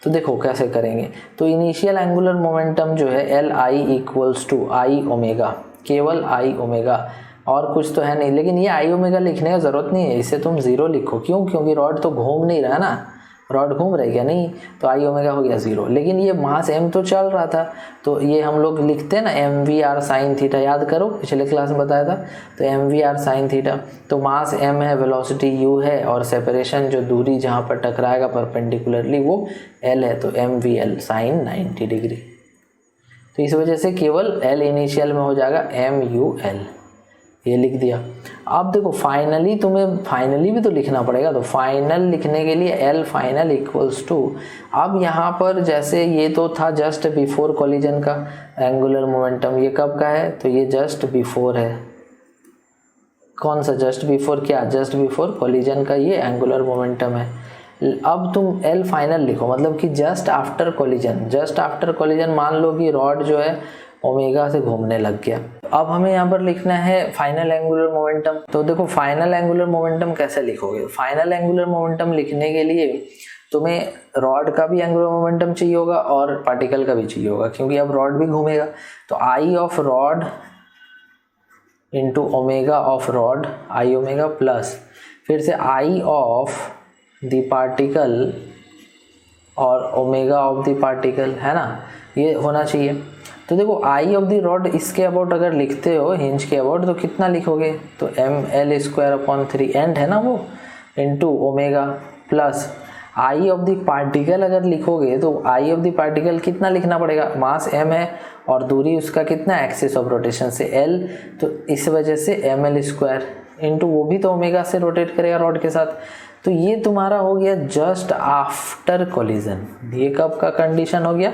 तो देखो कैसे करेंगे, तो इनिशियल एंगुलर मोमेंटम जो है L I equals to I omega, केवल आई ओमेगा, और कुछ तो है नहीं। लेकिन ये आई ओमेगा लिखने का जरूरत नहीं है, इसे तुम जीरो लिखो, क्यों, क्योंकि रॉड तो घूम नहीं रहा ना, रॉड घूम रही क्या नहीं, तो आई ओमेगा हो गया जीरो। लेकिन ये मास m तो चल रहा था, तो ये हम लोग लिखते हैं ना m v r sine theta, याद करो पिछले क्लास में बताया था, तो m v r sine theta. तो मास m है, वेलोसिटी u है, और सेपरेशन जो दूरी जहाँ पर टकराएगा परपेंडिकुलरली वो l है, तो m v l sine 90 degree. तो इस वजह से केवल l इनिशियल में हो जाएगा एम यू एल, ये लिख दिया। अब देखो फाइनली तुम्हें फाइनली भी तो लिखना पड़ेगा, तो फाइनल लिखने के लिए एल फाइनल इक्वल्स टू, अब यहाँ पर जैसे ये तो था जस्ट बिफोर कोलिजन का एंगुलर मोमेंटम, ये कब का है, तो ये जस्ट बिफोर है, कौन सा जस्ट बिफोर, क्या जस्ट बिफोर कोलिजन का ये एंगुलर मोमेंटम है। अब तुम एल फाइनल लिखो, मतलब कि just after collision, just after collision मान लो कि रॉड जो है ओमेगा से घूमने लग गया। अब हमें यहाँ पर लिखना है फाइनल एंगुलर मोमेंटम। तो देखो फाइनल एंगुलर मोमेंटम कैसे लिखोगे, फाइनल एंगुलर मोमेंटम लिखने के लिए तुम्हें रॉड का भी एंगुलर मोमेंटम चाहिए होगा और पार्टिकल का भी चाहिए होगा, क्योंकि अब रॉड भी घूमेगा। तो I of rod into omega of rod, I omega plus फिर से आई ऑफ द पार्टिकल और ओमेगा ऑफ द पार्टिकल, है ना, ये होना चाहिए। तो देखो आई ऑफ द रॉड इसके अबाउट अगर लिखते हो हिंज के अबाउट तो कितना लिखोगे, तो m l square upon 3 and है ना वो, into omega plus I of the particle अगर लिखोगे तो आई ऑफ द पार्टिकल कितना लिखना पड़ेगा, मास m है और दूरी उसका कितना एक्सिस ऑफ रोटेशन से l, तो इस वजह से एम एल स्क्वायर इंटू वो भी तो ओमेगा से रोटेट करेगा रॉड के साथ। तो ये तुम्हारा हो गया जस्ट आफ्टर कोलिजन, ये कब का कंडीशन हो गया,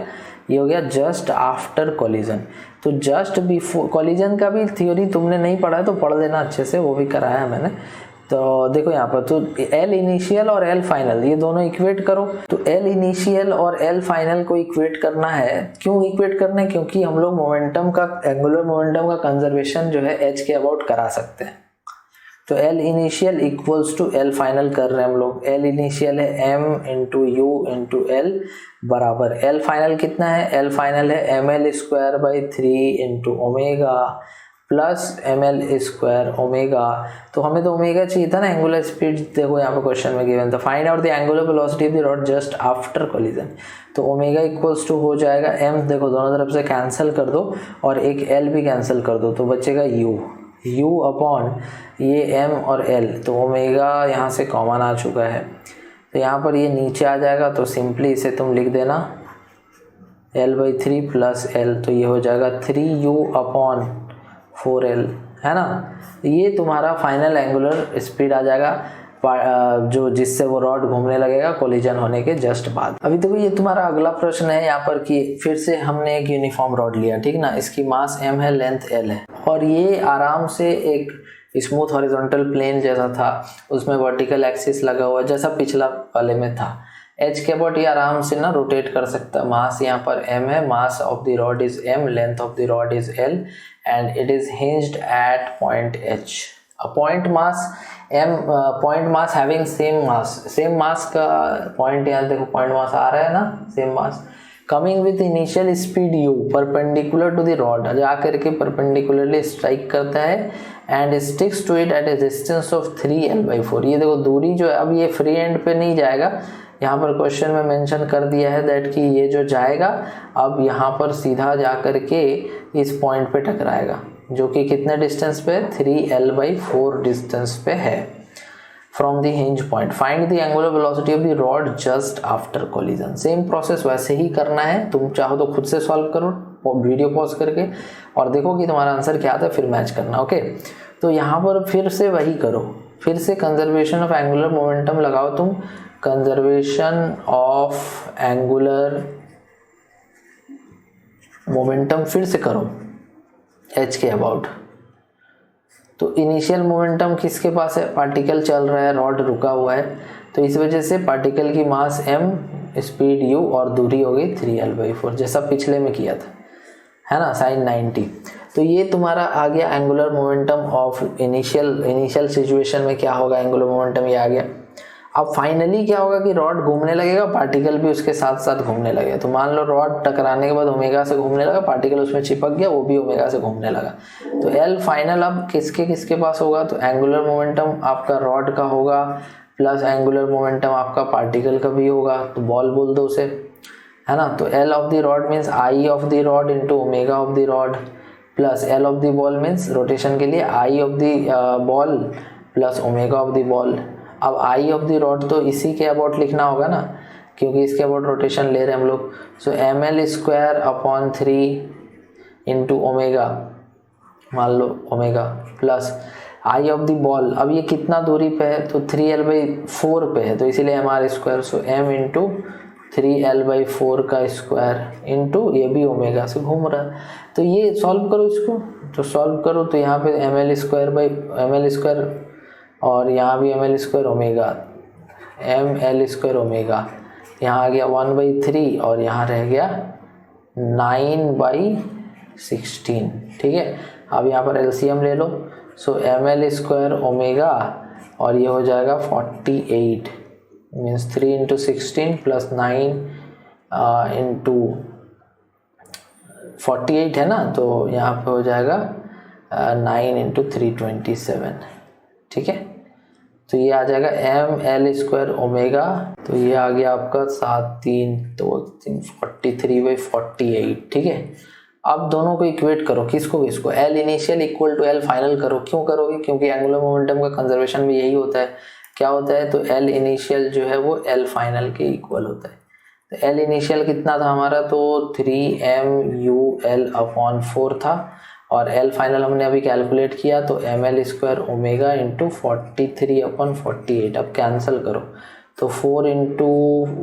ये हो गया जस्ट आफ्टर कोलिजन। तो जस्ट बिफोर कोलिजन का भी थ्योरी तुमने नहीं पढ़ा है तो पढ़ लेना अच्छे से, वो भी कराया है मैंने। तो देखो यहाँ पर तो एल इनिशियल और एल फाइनल ये दोनों इक्वेट करो, तो एल इनिशियल और एल फाइनल को इक्वेट करना है। क्यों इक्वेट करना है, क्योंकि हम लोग मोमेंटम का एंगुलर मोमेंटम का कंजर्वेशन जो है एच के अबाउट करा सकते हैं। तो L initial equals to L final कर रहे हैं हम लोग, एल इनिशियल है m into u into L बराबर एल फाइनल कितना है, एल फाइनल है m l square by 3 into omega plus ml² omega. तो हमें तो ओमेगा चाहिए था ना, एंगुलर स्पीड देखो यहाँ पे क्वेश्चन में गिवन था, find out the angular velocity of the rod just after collision. तो ओमेगा इक्वल्स टू हो जाएगा m, देखो दोनों तरफ से कैंसिल कर दो और एक l भी कैंसिल कर दो, तो बचेगा u अपॉन ये m और l। तो ओमेगा यहाँ से कॉमन आ चुका है, तो यहाँ पर ये नीचे आ जाएगा, तो सिंपली इसे तुम लिख देना l/3 प्लस l, तो ये हो जाएगा 3u अपॉन 4l, है ना। ये तुम्हारा फाइनल एंगुलर स्पीड आ जाएगा जो जिससे वो रॉड घूमने लगेगा कोलिजन होने के जस्ट बाद। अभी देखो ये तुम्हारा अगला प्रश्न है यहाँ पर कि फिर से हमने एक यूनिफॉर्म रॉड लिया, ठीक ना, इसकी मास m है, लेंथ l है, और ये आराम से एक स्मूथ हॉरिजॉन्टल प्लेन जैसा था, उसमें वर्टिकल एक्सिस लगा हुआ जैसा पिछला वाले में था। एज के अबाउट ये आराम से ना रोटेट कर सकता है। मास यहाँ पर m है, mass of the rod is m, length of the rod is l and it is hinged at point h। Point mass having same mass का पॉइंट, यहाँ देखो पॉइंट मास आ रहा है ना, same mass, coming with initial speed u perpendicular to the rod, जा करके perpendicularly strike करता है and sticks to it at a distance of 3l/4। ये देखो दूरी जो है, अब ये फ्री एंड पे नहीं जाएगा, यहाँ पर क्वेश्चन में मेंशन कर दिया है दैट कि ये जो जाएगा अब यहाँ पर सीधा जा करके इस पॉइंट पे टकराएगा, जो कि कितने डिस्टेंस पे, 3l/4 डिस्टेंस पे है from the hinge point. Find the angular velocity of the rod just after collision. Same process वैसे ही करना है, तुम चाहो तो खुद से सॉल्व करो वीडियो पॉज करके और देखो कि तुम्हारा आंसर क्या आता है, फिर मैच करना, ओके। तो यहाँ पर फिर से वही करो, फिर से कंजर्वेशन ऑफ एंगुलर मोमेंटम लगाओ तुम, कंजर्वेशन ऑफ एंगुलर मोमेंटम फिर से करो h के अबाउट। तो इनिशियल मोमेंटम किसके पास है, पार्टिकल चल रहा है, रॉड रुका हुआ है, तो इस वजह से पार्टिकल की मास m, स्पीड u और दूरी हो गई 3l/4 जैसा पिछले में किया था, है ना, sin 90। तो ये तुम्हारा आ गया angular momentum of initial situation में क्या होगा, एंगुलर मोमेंटम ये आ गया। अब फाइनली क्या होगा कि रॉड घूमने लगेगा, पार्टिकल भी उसके साथ साथ घूमने लगेगा। तो मान लो रॉड टकराने के बाद ओमेगा से घूमने लगा, पार्टिकल उसमें चिपक गया, वो भी ओमेगा से घूमने लगा। तो एल फाइनल अब किसके पास होगा, तो एंगुलर मोमेंटम आपका रॉड का होगा प्लस एंगुलर मोमेंटम आपका पार्टिकल का भी होगा, तो बॉल बोल दो उसे, है ना। तो L of the rod means I of the rod into omega of the rod plus L of the ball means rotation के लिए I of the ball plus omega of the ball. अब I of the rod तो इसी के about लिखना होगा ना, क्योंकि इसके अबाउट रोटेशन ले रहे हैं हम लोग। सो ml² अपॉन 3 इंटू ओमेगा, मान लो omega plus I of the ball. अब ये कितना दूरी पे है, तो 3l/4 पे है, तो इसीलिए mr²। सो m इंटू 3l/4 का स्क्वायर इंटू ये भी ओमेगा से घूम रहा है। तो ये सॉल्व करो इसको, तो सॉल्व करो तो यहाँ पे ml² और यहाँ भी ml² ओमेगा, ml² ओमेगा, यहाँ आ गया 1/3 और यहाँ रह गया 9/16, ठीक है। अब यहाँ पर एलसीएम ले लो, सो ml² ओमेगा और ये हो जाएगा 48 मीन्स 3 इंटू 16 प्लस 9 इंटू 48 है ना, तो यहाँ पे हो जाएगा 9 इंटू 327, ठीक है। तो ये आ जाएगा ml² ओमेगा, तो ये आ गया आपका 7 3 43/48, ठीक है। अब दोनों को इक्वेट करो, किसको इसको, L initial equal to L final करो। क्यों करोगे, क्योंकि एंगुलर मोमेंटम का कंजर्वेशन भी यही होता है। क्या होता है, तो L इनिशियल जो है वो L फाइनल के इक्वल होता है। तो L इनिशियल कितना था हमारा, तो 3mul/4 था और L फाइनल हमने अभी कैलकुलेट किया, तो ml² ओमेगा इंटू 43/48। अब कैंसिल करो, तो 4 into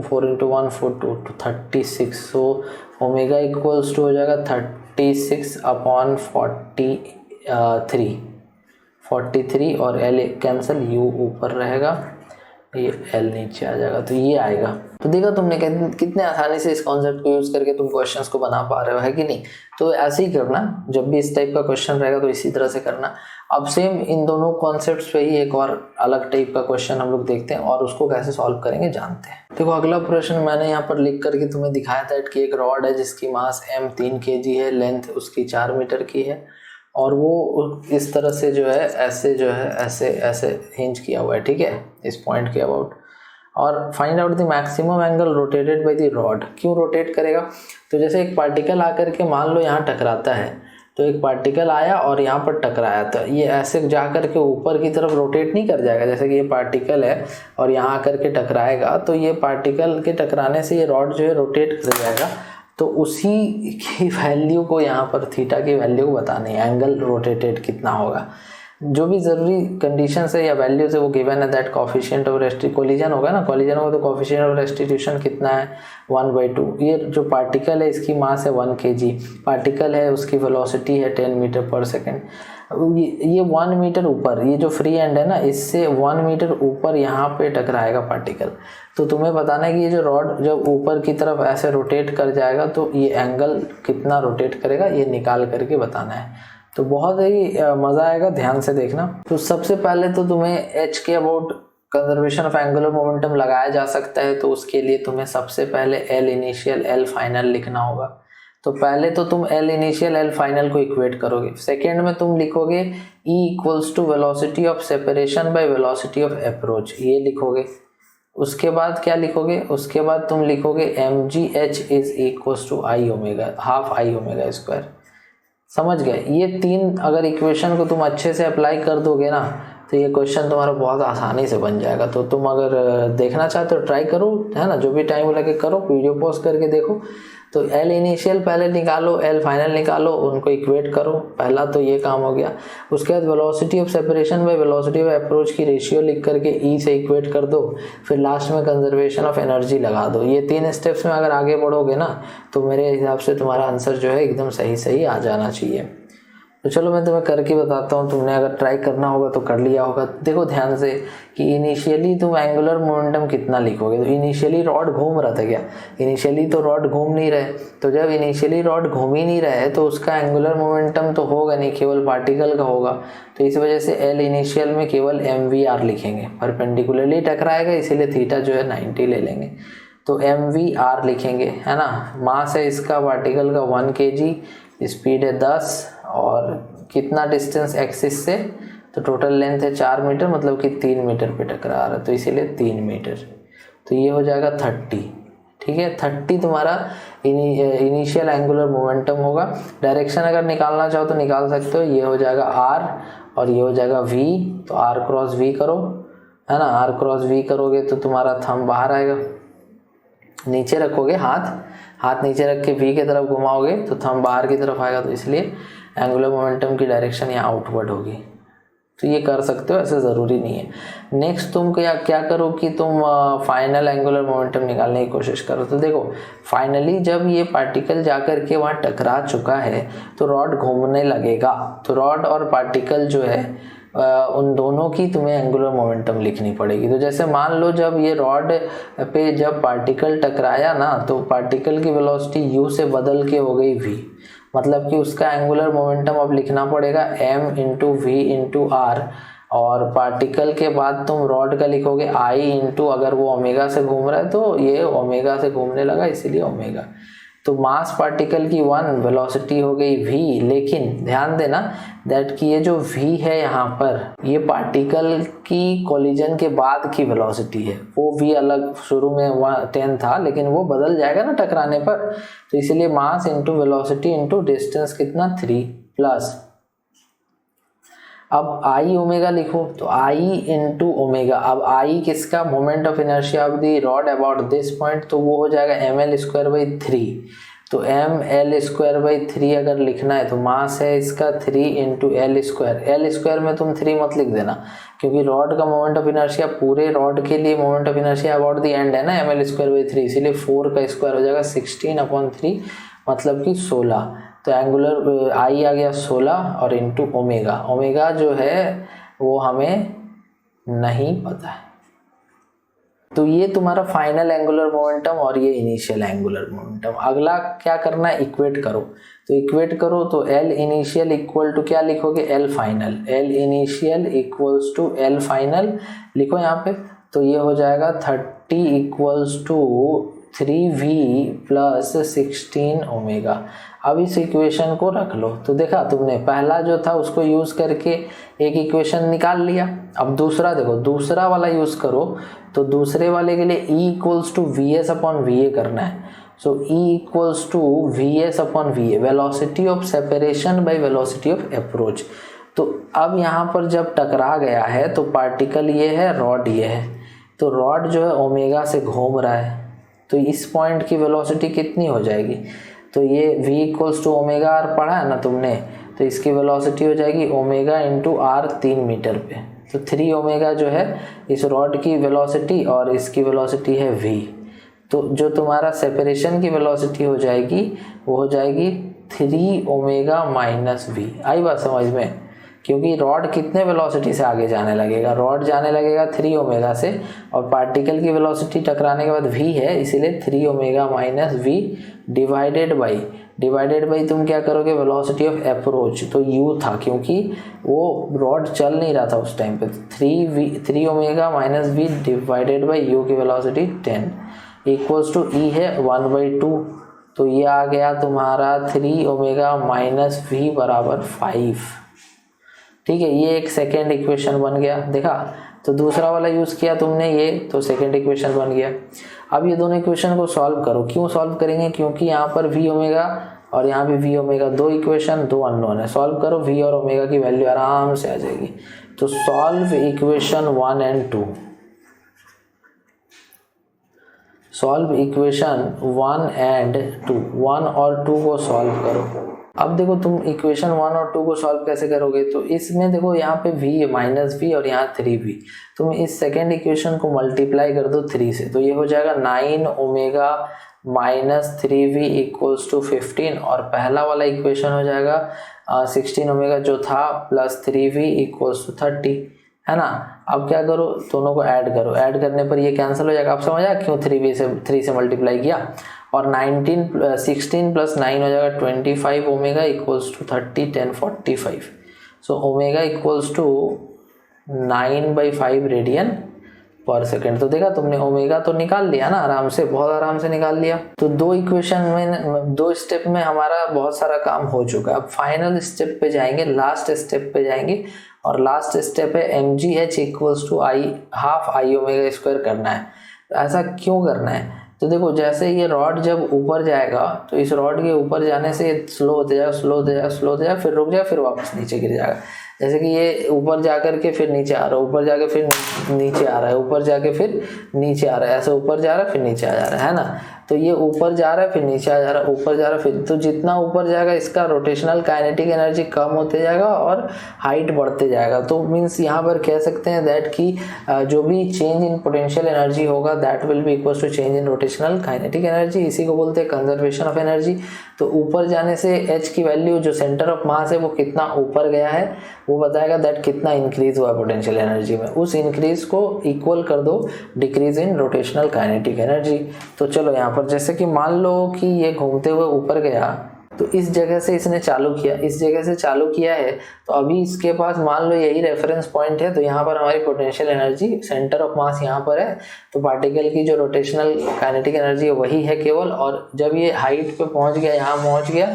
1 4 2 36, so omega equals to हो जाएगा 36/43 और L कैंसिल, U ऊपर रहेगा, ये L नीचे आ जाएगा, तो ये आएगा। तो देखा तुमने कितने आसानी से इस कॉन्सेप्ट को यूज करके तुम क्वेश्चंस को बना पा रहे हो, है कि नहीं। तो ऐसे ही करना, जब भी इस टाइप का क्वेश्चन रहेगा तो इसी तरह से करना। अब सेम इन दोनों कॉन्सेप्ट्स पे ही एक और अलग टाइप का क्वेश्चन हम लोग देखते हैं और उसको कैसे सॉल्व करेंगे जानते हैं। देखो अगला प्रश्न मैंने यहाँ पर लिख करके तुम्हें दिखाया था कि एक रॉड है जिसकी मास m 3 kg है, लेंथ उसकी 4 मीटर की है, और वो इस तरह से जो है ऐसे जो है ऐसे ऐसे हिंज किया हुआ है, ठीक है, इस पॉइंट के अबाउट। और find out the maximum angle rotated by the rod. क्यों रोटेट करेगा? तो जैसे एक पार्टिकल आकर के मान लो यहाँ टकराता है, तो एक पार्टिकल आया और यहाँ पर टकराया, तो ये ऐसे जा कर के ऊपर की तरफ रोटेट नहीं कर जाएगा। जैसे कि ये पार्टिकल है और यहाँ आकर के टकराएगा, तो ये पार्टिकल के टकराने से ये रॉड जो है रोटेट कर जाएगा। तो उसी की वैल्यू को यहाँ पर थीटा की वैल्यू को बतानी है, एंगल रोटेटेड कितना होगा। जो भी ज़रूरी कंडीशन है या वैल्यूज है वो गिवन है। दैट कोफिशिएंट ऑफ कोलिजन होगा ना, कोलिजन होगा तो कोफिशिएंट ऑफ रेस्टिट्यूशन कितना है 1/2। ये जो पार्टिकल है इसकी मास है 1 kg, पार्टिकल है उसकी वेलोसिटी है 10 मीटर पर सेकेंड। ये 1 मीटर ऊपर, ये जो फ्री एंड है ना, इससे 1 मीटर ऊपर यहाँ पे टकराएगा पार्टिकल। तो तुम्हें बताना है कि ये जो रॉड जब ऊपर की तरफ ऐसे रोटेट कर जाएगा तो ये एंगल कितना रोटेट करेगा, ये निकाल करके बताना है। तो बहुत ही मज़ा आएगा, ध्यान से देखना। तो सबसे पहले तो तुम्हें एच के about conservation of angular momentum लगाया जा सकता है, तो उसके लिए तुम्हें सबसे पहले एल इनिशियल एल फाइनल लिखना होगा। तो पहले तो तुम एल इनिशियल एल फाइनल को इक्वेट करोगे। सेकेंड में तुम लिखोगे E equals to velocity of separation by velocity of approach, ये लिखोगे। उसके बाद क्या लिखोगे? उसके बाद तुम लिखोगे mgh is equals to I omega, half I omega square. समझ गए? ये 3 अगर इक्वेशन को तुम अच्छे से अप्लाई कर दोगे ना, तो ये क्वेश्चन तुम्हारा बहुत आसानी से बन जाएगा। तो तुम अगर देखना चाहते हो ट्राई करो, है ना, जो भी टाइम लगे करो, वीडियो पॉज करके देखो। तो एल इनिशियल पहले निकालो, एल फाइनल निकालो, उनको इक्वेट करो। पहला तो ये काम हो गया। उसके बाद velocity of separation by velocity of approach की रेशियो लिख करके ई से इक्वेट कर दो। फिर लास्ट में कंजर्वेशन ऑफ एनर्जी लगा दो। ये 3 स्टेप्स में अगर आगे बढ़ोगे ना, तो मेरे हिसाब से तुम्हारा आंसर जो है एकदम सही आ जाना चाहिए। तो चलो मैं तुम्हें करके बताता हूँ, तुमने अगर ट्राई करना होगा तो कर लिया होगा। देखो ध्यान से कि इनिशियली तुम एंगुलर मोमेंटम कितना लिखोगे। तो इनिशियली रॉड घूम रहा था क्या? इनिशियली तो रॉड घूम नहीं रहे। तो जब इनिशियली रॉड घूम ही नहीं रहे तो उसका एंगुलर मोमेंटम तो होगा नहीं, केवल पार्टिकल का होगा। तो इस वजह से एल इनिशियल में केवल MVR लिखेंगे, परपेंडिकुलरली टकराएगा, इसीलिए थीटा जो है 90 ले लेंगे। तो MVR लिखेंगे, है ना। मास है इसका पार्टिकल का 1 kg, स्पीड है 10, और कितना डिस्टेंस एक्सिस से, तो टोटल लेंथ है 4 मीटर, मतलब कि 3 मीटर पे टकरा रहा है, तो इसीलिए 3 मीटर। तो ये हो जाएगा 30, ठीक है। 30 तुम्हारा इनिशियल एंगुलर मोमेंटम होगा। डायरेक्शन अगर निकालना चाहो तो निकाल सकते हो। ये हो जाएगा R और ये हो जाएगा V, तो R क्रॉस V करो, है ना। R क्रॉस V करोगे तो तुम्हारा थंब बाहर आएगा। नीचे रखोगे हाथ नीचे रख के V की तरफ घुमाओगे तो थंब बाहर की तरफ आएगा, तो इसलिए एंगुलर मोमेंटम की डायरेक्शन यहाँ आउटवर्ड होगी। तो ये कर सकते हो, ऐसे ज़रूरी नहीं है। नेक्स्ट तुम क्या करो कि तुम फाइनल एंगुलर मोमेंटम निकालने की कोशिश करो। तो देखो फाइनली जब ये पार्टिकल जाकर के वहाँ टकरा चुका है तो रॉड घूमने लगेगा। तो रॉड और पार्टिकल जो है उन दोनों की तुम्हें एंगुलर मोमेंटम लिखनी पड़ेगी। तो जैसे मान लो जब ये रॉड पे जब पार्टिकल टकराया ना, तो पार्टिकल की वेलोसिटी u से बदल के हो गई v, मतलब कि उसका एंगुलर मोमेंटम अब लिखना पड़ेगा m into v into r. और पार्टिकल के बाद तुम रॉड का लिखोगे I इंटू, अगर वो ओमेगा से घूम रहा है तो ये ओमेगा से घूमने लगा, इसीलिए ओमेगा। तो मास पार्टिकल की 1, वेलोसिटी हो गई v। लेकिन ध्यान देना दैट कि ये जो v है यहाँ पर, ये पार्टिकल की कोलिजन के बाद की वेलोसिटी है। वो v अलग शुरू में 10 था, लेकिन वो बदल जाएगा ना टकराने पर। तो इसीलिए mass into velocity into distance कितना 3 प्लस, अब आई ओमेगा लिखो, तो आई इंटू ओमेगा। अब आई किसका? Moment of inertia of the rod about this point, तो वो हो जाएगा ml स्क्वायर बाई 3। तो ml स्क्वायर बाई 3 अगर लिखना है तो मास है इसका 3 into L square. L square में तुम 3 मत लिख देना, क्योंकि रॉड का मोमेंट ऑफ इनर्शिया, पूरे रॉड के लिए moment of inertia about the end है ना ml स्क्वायर बाई 3, इसीलिए 4 का स्क्वायर हो जाएगा 16/3, मतलब कि 16। तो एंगुलर आई आ गया 16 और इंटू ओमेगा। ओमेगा जो है वो हमें नहीं पता है। तो ये तुम्हारा फाइनल एंगुलर मोमेंटम और ये इनिशियल एंगुलर मोमेंटम। अगला क्या करना है? इक्वेट करो। तो इक्वेट करो तो एल इनिशियल इक्वल टू क्या लिखोगे? L final. L initial equals to L final लिखो यहाँ पे। तो ये हो जाएगा 30 equals to 3v plus 16 omega. अब इस इक्वेशन को रख लो। तो देखा तुमने, पहला जो था उसको यूज़ करके एक इक्वेशन निकाल लिया। अब दूसरा देखो, दूसरा वाला यूज़ करो। तो दूसरे वाले के लिए E equals to VS upon VA करना है। So E equals to VS upon VA, velocity of separation by velocity of approach. तो अब यहाँ पर जब टकरा गया है तो पार्टिकल ये है, रॉड ये है, तो रॉड जो है ओमेगा से घूम रहा है, तो इस पॉइंट की वेलोसिटी कितनी हो जाएगी? तो ये V equals to omega r पढ़ा है ना तुमने, तो इसकी वेलोसिटी हो जाएगी ओमेगा इंटू आर 3 मीटर पे। तो 3 ओमेगा जो है इस रॉड की वेलोसिटी और इसकी वेलोसिटी है V। तो जो तुम्हारा सेपरेशन की वेलोसिटी हो जाएगी वो हो जाएगी 3 ओमेगा माइनस V। आई बात समझ में? क्योंकि रॉड कितने वेलोसिटी से आगे जाने लगेगा? रॉड जाने लगेगा 3 ओमेगा से, और पार्टिकल की वेलोसिटी टकराने के बाद V है, इसीलिए 3 omega minus V divided by तुम क्या करोगे? Velocity of approach. तो U था क्योंकि वो रॉड चल नहीं रहा था उस टाइम पे। 3 omega minus V divided by U की वेलोसिटी 10 इक्वल्स टू E है 1/2। तो ये आ गया तुम्हारा 3 ओमेगा माइनस V बराबर 5। ठीक है, ये एक सेकेंड इक्वेशन बन गया। देखा, तो दूसरा वाला यूज़ किया तुमने ये, तो सेकेंड इक्वेशन बन गया। अब ये दोनों इक्वेशन को सॉल्व करो। क्यों सॉल्व करेंगे? क्योंकि यहाँ पर V ओमेगा और यहाँ भी V ओमेगा, दो इक्वेशन दो अननोन है। सॉल्व करो, V और ओमेगा की वैल्यू आराम से आ जाएगी। तो solve equation 1 and 2। Solve equation 1 and 2, 1 और 2 को सॉल्व करो। अब देखो तुम इक्वेशन 1 और 2 को सॉल्व कैसे करोगे? तो इसमें देखो यहाँ पे V माइनस V और यहाँ 3V। तुम इस सेकेंड इक्वेशन को मल्टीप्लाई कर दो 3 से, तो ये हो जाएगा 9 omega minus 3V equals to 15, और पहला वाला इक्वेशन हो जाएगा 16 ओमेगा जो था प्लस 3V इक्वल्स टू 30, है ना। अब क्या करो, दोनों को ऐड करो। ऐड करने पर ये कैंसिल हो जाएगा। आप समझ आया क्यों 3 से मल्टीप्लाई किया? और 16 प्लस 9 हो जाएगा 25 omega equals to 30, 10 45। So omega equals to 9/5 radian per second. तो देखा तुमने, ओमेगा तो निकाल लिया ना आराम से, बहुत आराम से निकाल लिया। तो दो इक्वेशन में, दो स्टेप में हमारा बहुत सारा काम हो चुका है। अब फाइनल स्टेप पे जाएंगे, लास्ट स्टेप पे जाएंगे, और लास्ट स्टेप है mgh equals to half I omega square करना है। तो ऐसा क्यों करना है? तो देखो, जैसे ये रॉड जब ऊपर जाएगा तो इस रॉड के ऊपर जाने से स्लो होते जाएगा, फिर रुक जाएगा, फिर वापस नीचे गिर जाएगा। जैसे कि ये ऊपर जाकर के फिर नीचे आ रहा है, ऊपर जाके फिर नीचे आ रहा है, ऊपर जाके फिर नीचे आ रहा है, ऐसे ऊपर जा रहा है फिर नीचे आ जा रहा है ना। तो ये ऊपर जा रहा है फिर नीचे आ जा रहा है, ऊपर जा रहा है फिर, तो जितना ऊपर जाएगा इसका रोटेशनल काइनेटिक एनर्जी कम होते जाएगा और हाइट बढ़ते जाएगा। तो मीन्स यहाँ पर कह सकते हैं दैट कि जो भी चेंज इन पोटेंशियल एनर्जी होगा that will be equal to change in rotational kinetic energy. इसी को बोलते हैं कंजर्वेशन ऑफ एनर्जी। तो ऊपर जाने से H की वैल्यू, जो सेंटर ऑफ मास है वो कितना ऊपर गया है, वो बताएगा दैट कितना इंक्रीज हुआ पोटेंशियल एनर्जी में। उस इंक्रीज को इक्वल कर दो decrease in rotational kinetic energy. तो चलो यहाँ पर जैसे कि मान लो कि ये घूमते हुए ऊपर गया, तो इस जगह से इसने चालू किया, इस जगह से चालू किया है, तो अभी इसके पास मान लो यही रेफरेंस पॉइंट है, तो यहाँ पर हमारी potential energy, centre of mass यहाँ पर है, तो पार्टिकल की जो रोटेशनल काइनेटिक एनर्जी है वही है केवल। और जब ये हाइट पे पहुँच गया, यहाँ पहुँच गया,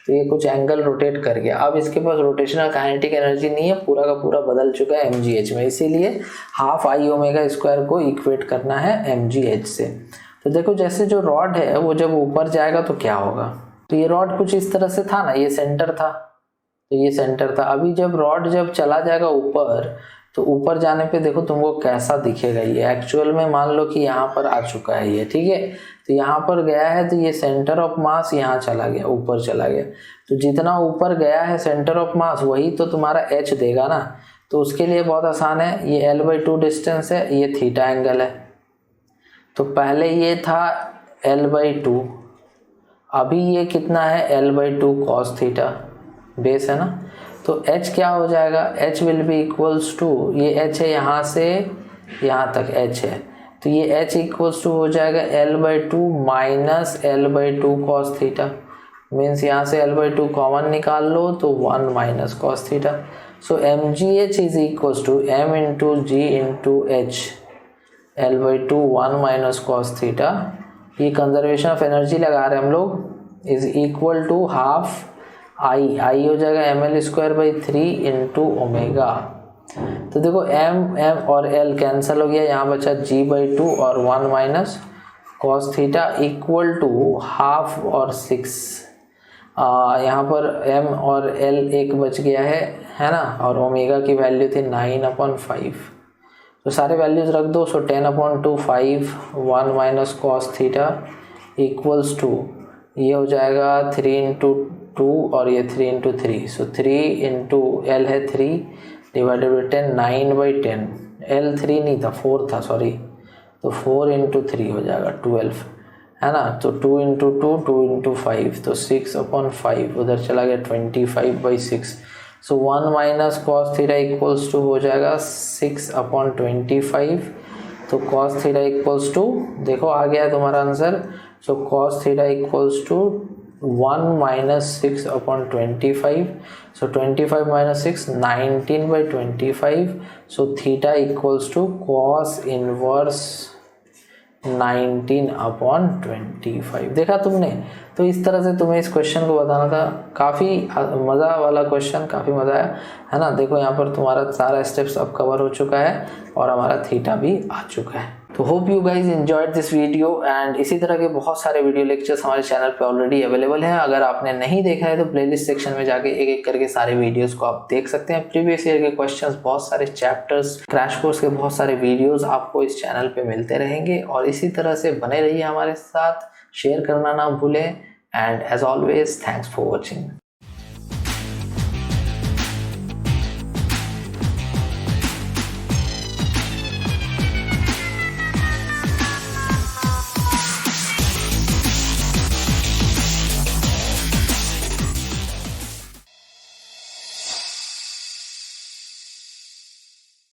तो ये कुछ एंगल रोटेट कर गया। अब इसके पास रोटेशनल काइनेटिक एनर्जी नहीं है, पूरा का पूरा बदल चुका है mgh में, इसीलिए हाफ I ओमेगा स्क्वायर को इक्वेट करना है mgh से। तो देखो, जैसे जो रॉड है वो जब ऊपर जाएगा तो क्या होगा? तो ये रॉड कुछ इस तरह से था ना, ये सेंटर था, तो ये सेंटर था। अभी जब रॉड जब चला जाएगा ऊपर, तो ऊपर जाने पे देखो तुमको कैसा दिखेगा। ये एक्चुअल में मान लो कि यहाँ पर आ चुका है ये, ठीक है। तो यहाँ पर गया है, तो ये सेंटर ऑफ मास यहाँ चला गया, ऊपर चला गया। तो जितना ऊपर गया है सेंटर ऑफ मास वही तो तुम्हारा H देगा ना। तो उसके लिए बहुत आसान है, ये L/2 डिस्टेंस है, ये थीटा एंगल है। तो पहले ये था L/2, अभी ये कितना है L/2 cos थीटा, बेस है ना। तो H क्या हो जाएगा? H will be equals to, ये H है यहाँ से यहाँ तक H है, तो ये H इक्वल्स टू हो जाएगा L/2 minus L/2 cos theta. Means यहाँ से L/2 कॉमन निकाल लो तो 1 minus cos theta. So mgh is equals to m into g into H, L/2 1 minus cos theta. ये कंजर्वेशन ऑफ एनर्जी लगा रहे हैं हम लोग, is equal to half I हो जाएगा ml²/3 इंटू ओमेगा। तो देखो m और l कैंसिल हो गया, यहाँ बचा g/2 और 1 minus cos theta equal to half और 6। यहाँ पर m और l एक बच गया है ना, और ओमेगा की वैल्यू थी 9/5। तो सारे वैल्यूज रख दो। So 10/2 5 1 minus cos theta equals to ये हो जाएगा 3 इंटू 2 और ये 3 इंटू 3। सो 3 इंटू एल है 3 डिवाइडेड बाई 10 9/10। एल 3 नहीं था 4 था, सॉरी। तो 4 इंटू 3 हो जाएगा 12, है ना। तो 2 इंटू 2 2 इंटू 5 तो 6/5 उधर चला गया 25/6। So 1 minus cos theta equals to हो जाएगा 6/25। तो कॉस थीटा इक्वल्स टू देखो आ गया है तुम्हारा answer. So cos theta equals to 1 minus 6/25। So 25 minus 6 19/25। So theta equals to cos inverse 19/25। देखा तुमने। तो इस तरह से तुम्हें इस क्वेश्चन को बताना था। काफ़ी मज़ा वाला क्वेश्चन, काफ़ी मज़ा आया, है ना। देखो यहाँ पर तुम्हारा सारा स्टेप्स अब कवर हो चुका है और हमारा थीटा भी आ चुका है। तो hope you guys enjoyed this video and इसी तरह के बहुत सारे वीडियो लेक्चर्स हमारे चैनल पे ऑलरेडी अवेलेबल हैं। अगर आपने नहीं देखा है तो प्लेलिस्ट सेक्शन में जाके एक एक करके सारे वीडियोस को आप देख सकते हैं। प्रीवियस ईयर के क्वेश्चंस, बहुत सारे चैप्टर्स, क्रैश कोर्स के बहुत सारे वीडियोस आपको इस चैनल पे मिलते रहेंगे। और इसी तरह से बने रहिए हमारे साथ, शेयर करना ना भूलें and as always thanks for watching.